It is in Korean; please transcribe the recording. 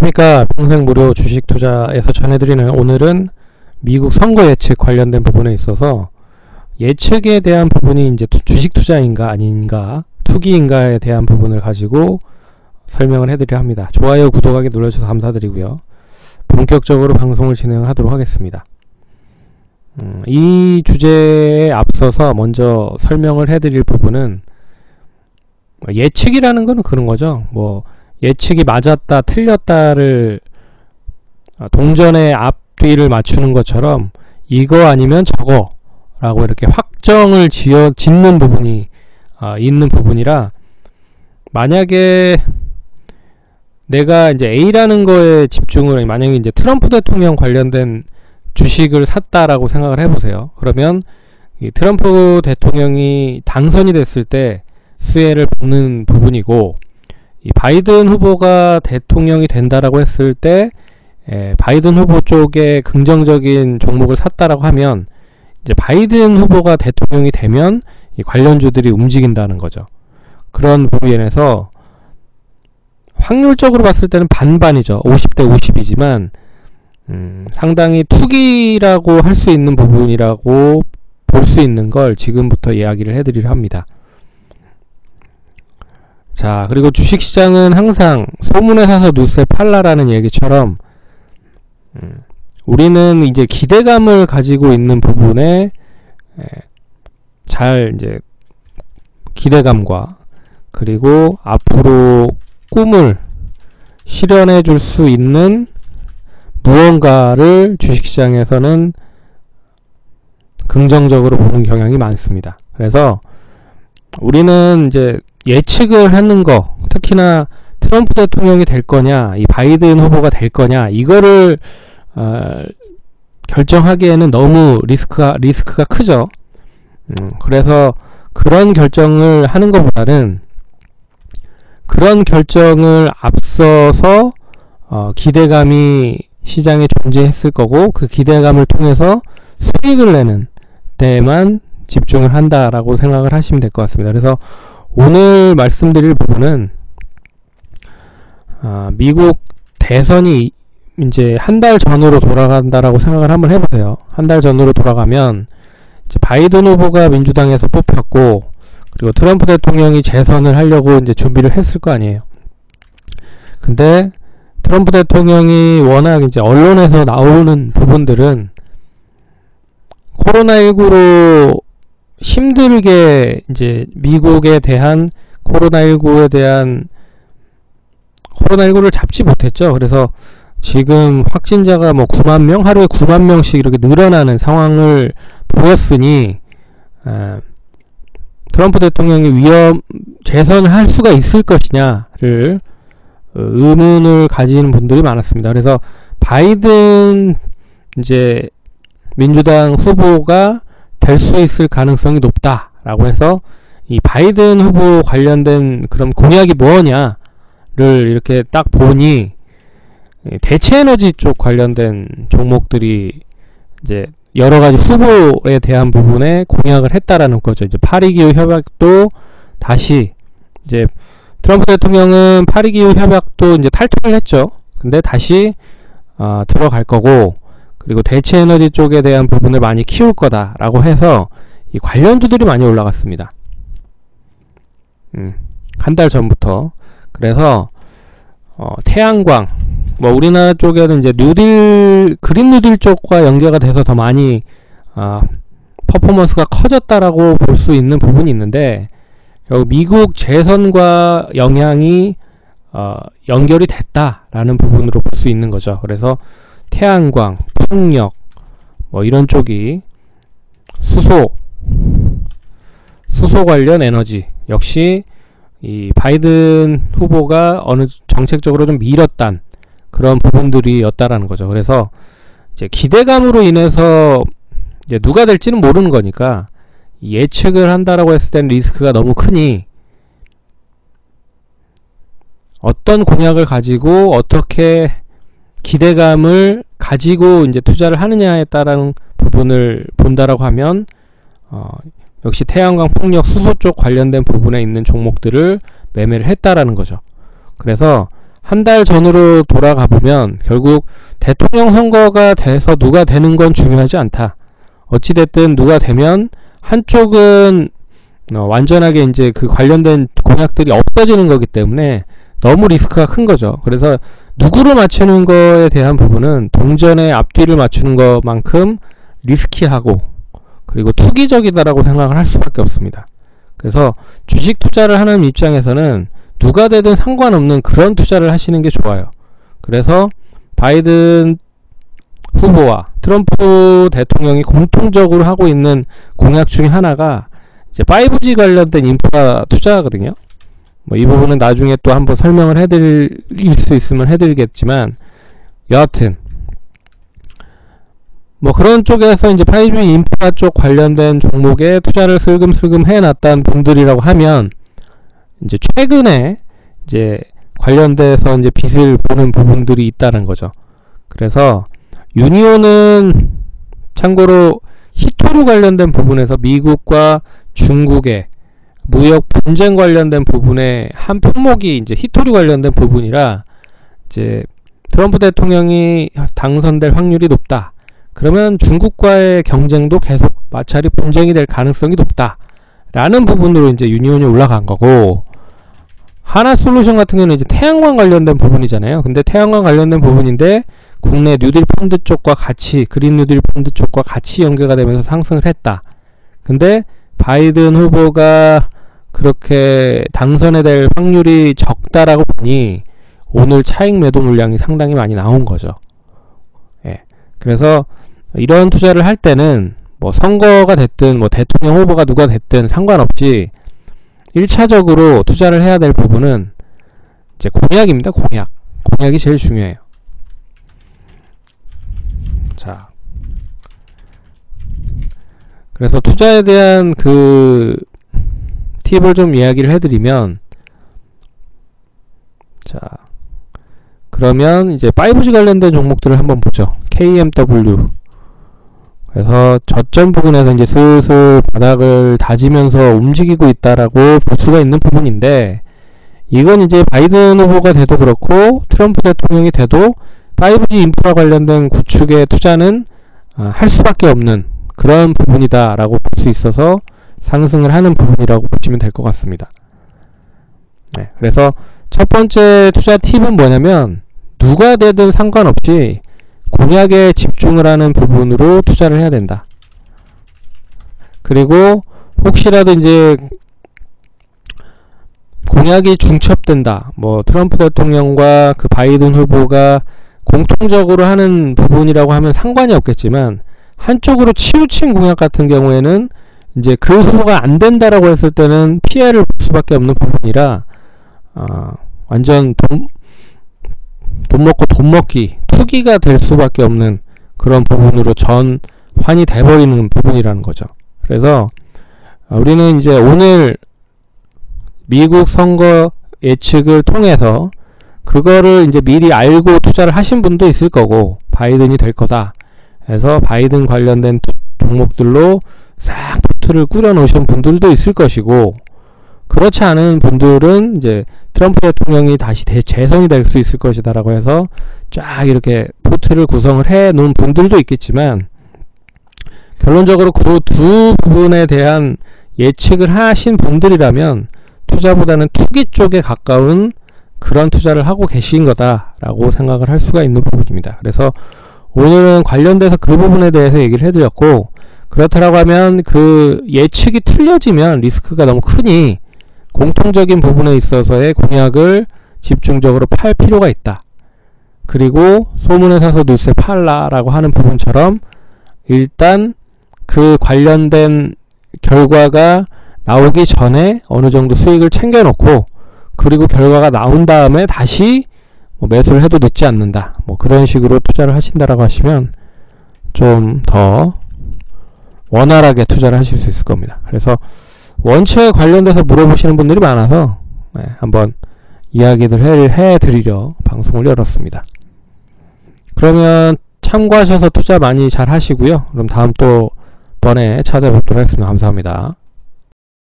안녕하십니까. 평생 무료 주식 투자에서 전해드리는, 오늘은 미국 선거 예측 관련된 부분에 있어서 예측에 대한 부분이 이제 주식 투자인가 아닌가, 투기인가에 대한 부분을 가지고 설명을 해드리려 합니다. 좋아요, 구독하기 눌러주셔서 감사드리고요. 본격적으로 방송을 진행하도록 하겠습니다. 이 주제에 앞서서 먼저 설명을 해드릴 부분은, 예측이라는 거는 그런 거죠. 예측이 맞았다 틀렸다를 동전의 앞뒤를 맞추는 것처럼 이거 아니면 저거 라고 이렇게 확정을 짓는 부분이 있는 부분이라, 만약에 내가 이제 A라는 거에 집중을, 만약에 이제 트럼프 대통령 관련된 주식을 샀다라고 생각을 해보세요. 그러면 이 트럼프 대통령이 당선이 됐을 때 수혜를 보는 부분이고, 이 바이든 후보가 대통령이 된다라고 했을 때 바이든 후보 쪽에 긍정적인 종목을 샀다라고 하면, 이제 바이든 후보가 대통령이 되면 이 관련주들이 움직인다는 거죠. 그런 부분에 인해서 확률적으로 봤을 때는 반반이죠. 50대 50이지만 상당히 투기라고 할 수 있는 부분이라고 볼 수 있는 걸 지금부터 이야기를 해드리려 합니다. 자, 그리고 주식시장은 항상 소문에 사서 뉴스에 팔라라는 얘기처럼 우리는 이제 기대감을 가지고 있는 부분에 잘 이제 기대감과, 그리고 앞으로 꿈을 실현해 줄 수 있는 무언가를 주식시장에서는 긍정적으로 보는 경향이 많습니다. 그래서 우리는 이제 예측을 하는 거, 특히나 트럼프 대통령이 될 거냐, 이 바이든 후보가 될 거냐, 이거를 결정하기에는 너무 리스크가 크죠. 그래서 그런 결정을 하는 것보다는, 그런 결정을 앞서서 기대감이 시장에 존재했을 거고, 그 기대감을 통해서 수익을 내는 데에만 집중을 한다라고 생각을 하시면 될 것 같습니다. 그래서 오늘 말씀드릴 부분은, 미국 대선이 이제 한 달 전으로 돌아간다라고 생각을 한번 해보세요. 한 달 전으로 돌아가면 이제 바이든 후보가 민주당에서 뽑혔고, 그리고 트럼프 대통령이 재선을 하려고 이제 준비를 했을 거 아니에요. 근데 트럼프 대통령이 워낙 이제 언론에서 나오는 부분들은 코로나19로 힘들게 이제 미국에 대한 코로나19를 잡지 못했죠. 그래서 지금 확진자가 9만 명, 하루에 9만 명씩 이렇게 늘어나는 상황을 보였으니, 트럼프 대통령이 재선을 할 수가 있을 것이냐를 의문을 가지는 분들이 많았습니다. 그래서 바이든 이제 민주당 후보가 될 수 있을 가능성이 높다라고 해서, 이 바이든 후보 관련된 그런 공약이 뭐냐를 이렇게 딱 보니, 대체 에너지 쪽 관련된 종목들이 이제 여러 가지 후보에 대한 부분에 공약을 했다라는 거죠. 이제 파리기후 협약도 다시, 이제 트럼프 대통령은 파리기후 협약도 이제 탈퇴를 했죠. 근데 다시 들어갈 거고, 그리고 대체 에너지 쪽에 대한 부분을 많이 키울 거다라고 해서 이 관련주들이 많이 올라갔습니다. 한 달 전부터. 그래서 태양광, 우리나라 쪽에는 이제 그린 뉴딜 쪽과 연계가 돼서 더 많이 퍼포먼스가 커졌다라고 볼 수 있는 부분이 있는데, 미국 재선과 영향이 연결이 됐다라는 부분으로 볼 수 있는 거죠. 그래서 태양광, 풍력, 이런 쪽이, 수소 관련 에너지, 역시 이 바이든 후보가 어느 정책적으로 좀 밀었단 그런 부분들이었다라는 거죠. 그래서 이제 기대감으로 인해서 이제 누가 될지는 모르는 거니까, 예측을 한다라고 했을 때는 리스크가 너무 크니, 어떤 공약을 가지고 어떻게 기대감을 가지고 이제 투자를 하느냐에 따른 부분을 본다라고 하면, 역시 태양광, 풍력, 수소 쪽 관련된 부분에 있는 종목들을 매매를 했다라는 거죠. 그래서 한 달 전으로 돌아가 보면 결국 대통령 선거가 돼서 누가 되는 건 중요하지 않다. 어찌됐든 누가 되면 한쪽은 완전하게 이제 그 관련된 공약들이 없어지는 거기 때문에 너무 리스크가 큰 거죠. 그래서 누구를 맞추는 거에 대한 부분은 동전의 앞뒤를 맞추는 것만큼 리스키하고 그리고 투기적이다라고 생각을 할 수밖에 없습니다. 그래서 주식 투자를 하는 입장에서는 누가 되든 상관없는 그런 투자를 하시는 게 좋아요. 그래서 바이든 후보와 트럼프 대통령이 공통적으로 하고 있는 공약 중에 하나가 이제 5G 관련된 인프라 투자거든요. 뭐 이 부분은 나중에 또 한번 설명을 해드릴 수 있으면 해드리겠지만, 여하튼 뭐 그런 쪽에서 이제 5G 인프라 쪽 관련된 종목에 투자를 슬금슬금 해놨던 분들이라고 하면, 이제 최근에 이제 관련돼서 이제 빚을 보는 부분들이 있다는 거죠. 그래서 유니온은 참고로 히토류 관련된 부분에서 미국과 중국의 무역 분쟁 관련된 부분에 한 품목이 이제 히토류 관련된 부분이라, 이제 트럼프 대통령이 당선될 확률이 높다. 그러면 중국과의 경쟁도 계속 마찰이 분쟁이 될 가능성이 높다. 라는 부분으로 이제 유니온이 올라간 거고, 하나솔루션 같은 경우는 이제 태양광 관련된 부분이잖아요. 근데 태양광 관련된 부분인데 국내 뉴딜 펀드 쪽과 같이, 그린 뉴딜 펀드 쪽과 같이 연계가 되면서 상승을 했다. 근데 바이든 후보가 그렇게 당선이 될 확률이 적다라고 보니 오늘 차익 매도 물량이 상당히 많이 나온 거죠. 예. 그래서 이런 투자를 할 때는 뭐 선거가 됐든 뭐 대통령 후보가 누가 됐든 상관없이 1차적으로 투자를 해야 될 부분은 이제 공약입니다. 공약이 제일 중요해요. 자, 그래서 투자에 대한 그 팁을 좀 이야기를 해드리면, 자, 그러면 이제 5G 관련된 종목들을 한번 보죠. KMW. 그래서 저점 부분에서 이제 슬슬 바닥을 다지면서 움직이고 있다라고 볼 수가 있는 부분인데, 이건 이제 바이든 후보가 돼도 그렇고 트럼프 대통령이 돼도 5G 인프라 관련된 구축의 투자는 할 수밖에 없는 그런 부분이다 라고 볼 수 있어서 상승을 하는 부분이라고 보시면 될 것 같습니다. 네, 그래서 첫 번째 투자 팁은 뭐냐면, 누가 되든 상관없이 공약에 집중을 하는 부분으로 투자를 해야 된다. 그리고 혹시라도 이제 공약이 중첩된다, 뭐 트럼프 대통령과 그 바이든 후보가 공통적으로 하는 부분이라고 하면 상관이 없겠지만, 한쪽으로 치우친 공약 같은 경우에는 이제 그 후보가 안 된다라고 했을 때는 피해를 볼 수밖에 없는 부분이라, 완전 돈 먹고 돈 먹기, 투기가 될 수밖에 없는 그런 부분으로 전환이 돼버리는 부분이라는 거죠. 그래서 우리는 이제 오늘 미국 선거 예측을 통해서 그거를 이제 미리 알고 투자를 하신 분도 있을 거고, 바이든이 될 거다 해서 바이든 관련된 종목들로 싹 포트를 꾸려 놓으신 분들도 있을 것이고, 그렇지 않은 분들은 이제 트럼프 대통령이 다시 재선이 될 수 있을 것이다 라고 해서 쫙 이렇게 포트를 구성을 해 놓은 분들도 있겠지만, 결론적으로 그 두 부분에 대한 예측을 하신 분들이라면 투자보다는 투기 쪽에 가까운 그런 투자를 하고 계신 거다 라고 생각을 할 수가 있는 부분입니다. 그래서 오늘은 관련돼서 그 부분에 대해서 얘기를 해드렸고, 그렇다라고 하면 그 예측이 틀려지면 리스크가 너무 크니 공통적인 부분에 있어서의 공약을 집중적으로 팔 필요가 있다. 그리고 소문에 사서 뉴스에 팔라라고 하는 부분처럼 일단 그 관련된 결과가 나오기 전에 어느 정도 수익을 챙겨 놓고, 그리고 결과가 나온 다음에 다시 뭐 매수를 해도 늦지 않는다, 뭐 그런 식으로 투자를 하신다라고 하시면 좀 더 원활하게 투자를 하실 수 있을 겁니다. 그래서 원체에 관련돼서 물어보시는 분들이 많아서 한번 이야기를 해드리려 방송을 열었습니다. 그러면 참고하셔서 투자 많이 잘 하시고요. 그럼 다음 또 번에 찾아뵙도록 하겠습니다. 감사합니다.